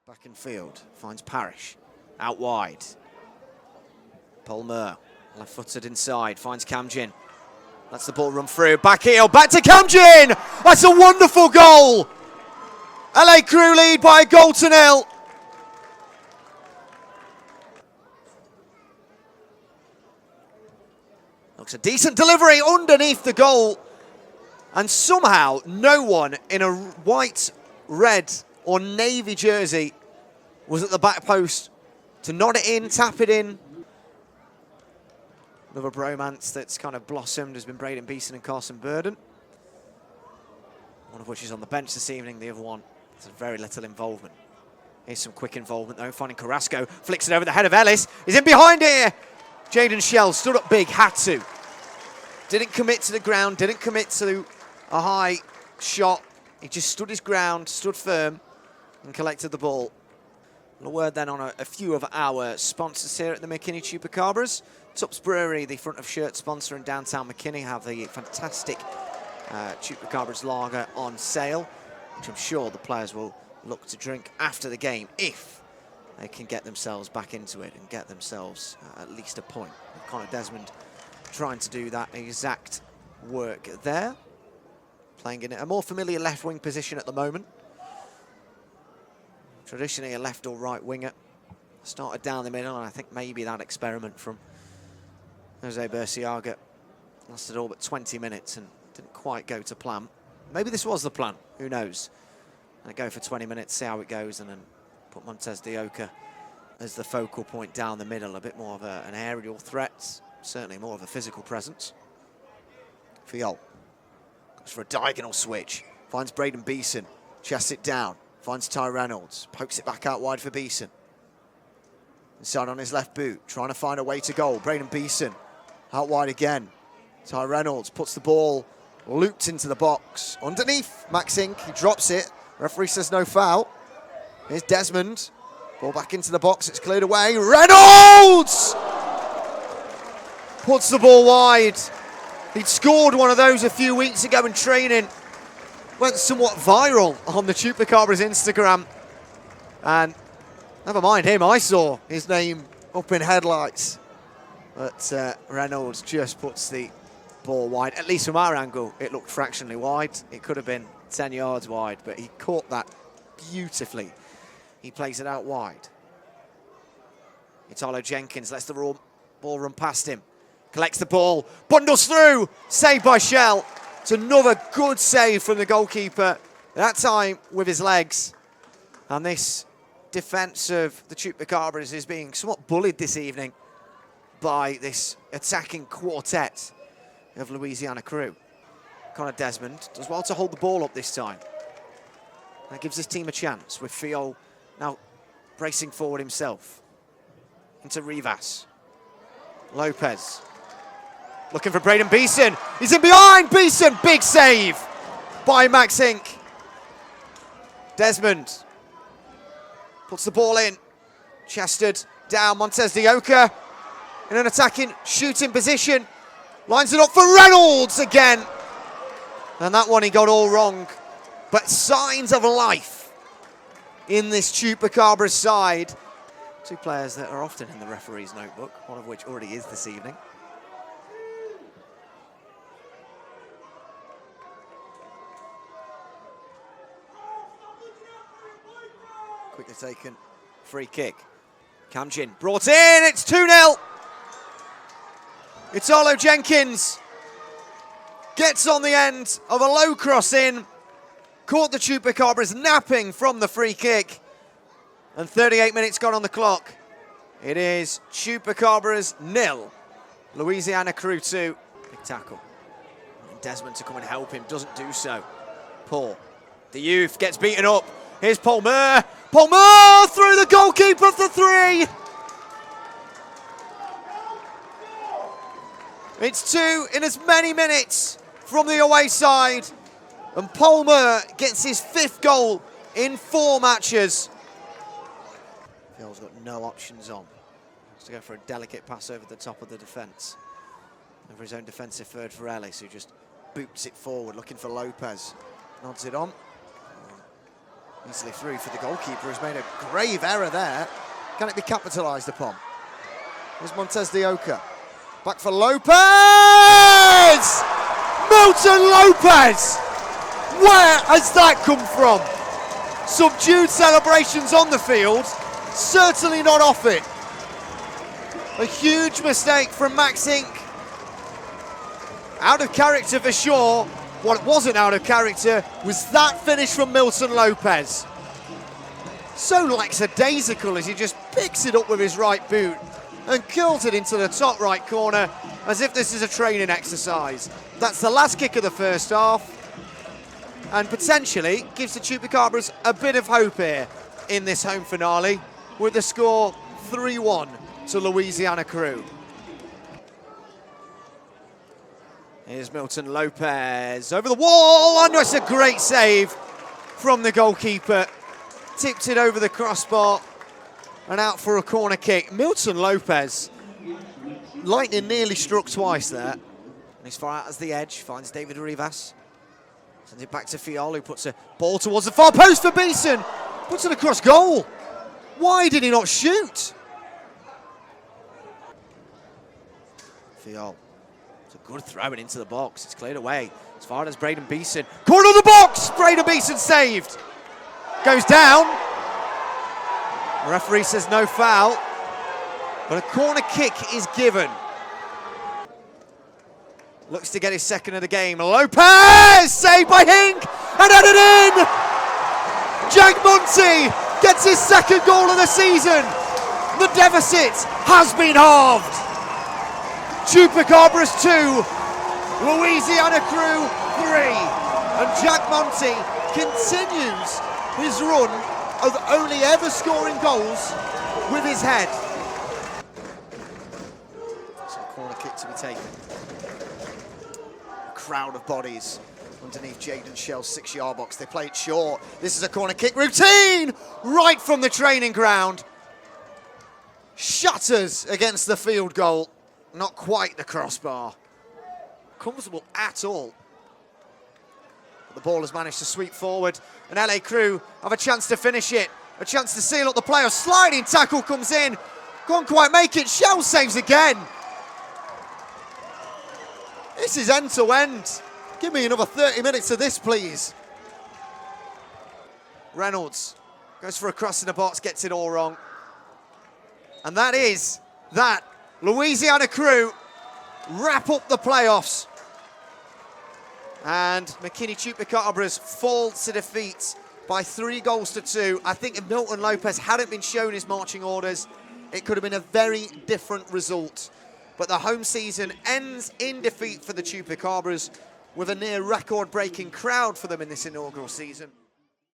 Back in field, finds Parrish, out wide. Palmer, left-footed inside, finds Kamjin. Lets the ball run through, back heel, back to Kamjin! That's a wonderful goal! LA Krewe lead by a goal to nil. Looks a decent delivery underneath the goal. And somehow no one in a white, red or navy jersey was at the back post to nod it in, tap it in. Another bromance that's kind of blossomed has been Braden Beeson and Carson Burden. One of which is on the bench this evening, the other one has very little involvement. Here's some quick involvement though, finding Carrasco, flicks it over the head of Ellis. He's in behind here! Jaden Shell stood up big, had to. Didn't commit to the ground, didn't commit to a high shot. He just stood his ground, stood firm, and collected the ball. A word then on a few of our sponsors here at the McKinney Chupacabras. Tups Brewery, the front of shirt sponsor in downtown McKinney, have the fantastic Chupacabras lager on sale, which I'm sure the players will look to drink after the game if they can get themselves back into it and get themselves at least a point. Connor Desmond trying to do that exact work there. Playing in a more familiar left-wing position at the moment. Traditionally a left or right winger. Started down the middle, and I think maybe that experiment from Jose Burciaga lasted all but 20 minutes and didn't quite go to plan. Maybe this was the plan, who knows? And go for 20 minutes, see how it goes, and then put Montez de Oca as the focal point down the middle. A bit more of an aerial threat, certainly more of a physical presence. Fiol goes for a diagonal switch, finds Braden Beeson, chests it down, finds Ty Reynolds, pokes it back out wide for Beeson. Inside on his left boot, trying to find a way to goal. Braden Beeson out wide again. Ty Reynolds puts the ball looped into the box. Underneath, Max Inc, he drops it. Referee says no foul. Here's Desmond. Ball back into the box, it's cleared away. Reynolds! Puts the ball wide. He'd scored one of those a few weeks ago in training. Went somewhat viral on the Chupacabras Instagram. And never mind him, I saw his name up in headlights. But Reynolds just puts the ball wide. At least from our angle, it looked fractionally wide. It could have been 10 yards wide, but he caught that beautifully. He plays it out wide. Italo Jenkins lets the ball run past him. Collects the ball, bundles through, saved by Shell. It's another good save from the goalkeeper, that time with his legs. And this defence of the Chupacabras is being somewhat bullied this evening by this attacking quartet of Louisiana Krewe. Connor Desmond does well to hold the ball up this time. That gives his team a chance, with Fiol now bracing forward himself. Into Rivas. Lopez. Looking for Braden Beeson. He's in behind Beeson. Big save by Max Inc. Desmond puts the ball in. Chested down. Montez de Oca in an attacking, shooting position. Lines it up for Reynolds again. And that one he got all wrong. But signs of life in this Chupacabras side. Two players that are often in the referee's notebook, one of which already is this evening. Quickly taken, free kick. Kamjin brought in, it's 2-0. Italo Jenkins gets on the end of a low cross in, caught the Chupacabras napping from the free kick, and 38 minutes gone on the clock. It is Chupacabras 0, Louisiana Krewe 2. Big tackle. And Desmond to come and help him, doesn't do so. Paul, the youth, gets beaten up. Here's Palmer. Palmer through the goalkeeper for 3. It's 2 in as many minutes from the away side. And Palmer gets his 5th goal in 4 matches. Phil's got no options on. Has to go for a delicate pass over the top of the defence. Over his own defensive third for Ellis, who just boots it forward, looking for Lopez. Nods it on. Easily through for the goalkeeper, who's made a grave error there. Can it be capitalised upon? Here's Montez de Oca. Back for Lopez! Milton Lopez! Where has that come from? Subdued celebrations on the field, certainly not off it. A huge mistake from Max Inc. Out of character for sure. What wasn't out of character was that finish from Milton Lopez. So lackadaisical as he just picks it up with his right boot and curls it into the top right corner as if this is a training exercise. That's the last kick of the first half and potentially gives the Chupacabras a bit of hope here in this home finale with the score 3-1 to Louisiana Krewe. Here's Milton Lopez over the wall. Oh, no, it's a great save from the goalkeeper. Tipped it over the crossbar and out for a corner kick. Milton Lopez, lightning nearly struck twice there. And he's far out as the edge, finds David Rivas. Sends it back to Fiol, who puts a ball towards the far post for Beeson. Puts it across goal. Why did he not shoot? Fiol. It's a good throw into the box. It's cleared away as far as Braden Beeson. Corner of the box! Braden Beeson saved. Goes down. The referee says no foul, but a corner kick is given. Looks to get his second of the game. Lopez! Saved by Hink and headed in! Jack Monty gets his second goal of the season. The deficit has been halved. Chupacabras 2, Louisiana Krewe 3, and Jack Monty continues his run of only ever scoring goals with his head. It's a corner kick to be taken. A crowd of bodies underneath Jaden Shell's 6-yard box. They play it short. This is a corner kick routine right from the training ground. Shatters against the field goal. Not quite the crossbar. Comfortable at all. But the ball has managed to sweep forward, and LA Krewe have a chance to finish it. A chance to seal up the play. A sliding tackle comes in. Can't quite make it. Shell saves again. This is end to end. Give me another 30 minutes of this, please. Reynolds goes for a cross in the box, gets it all wrong. And that is that. Louisiana Krewe wrap up the playoffs. And McKinney Chupacabras fall to defeat by 3-2. I think if Milton Lopez hadn't been shown his marching orders, it could have been a very different result. But the home season ends in defeat for the Chupacabras with a near record-breaking crowd for them in this inaugural season.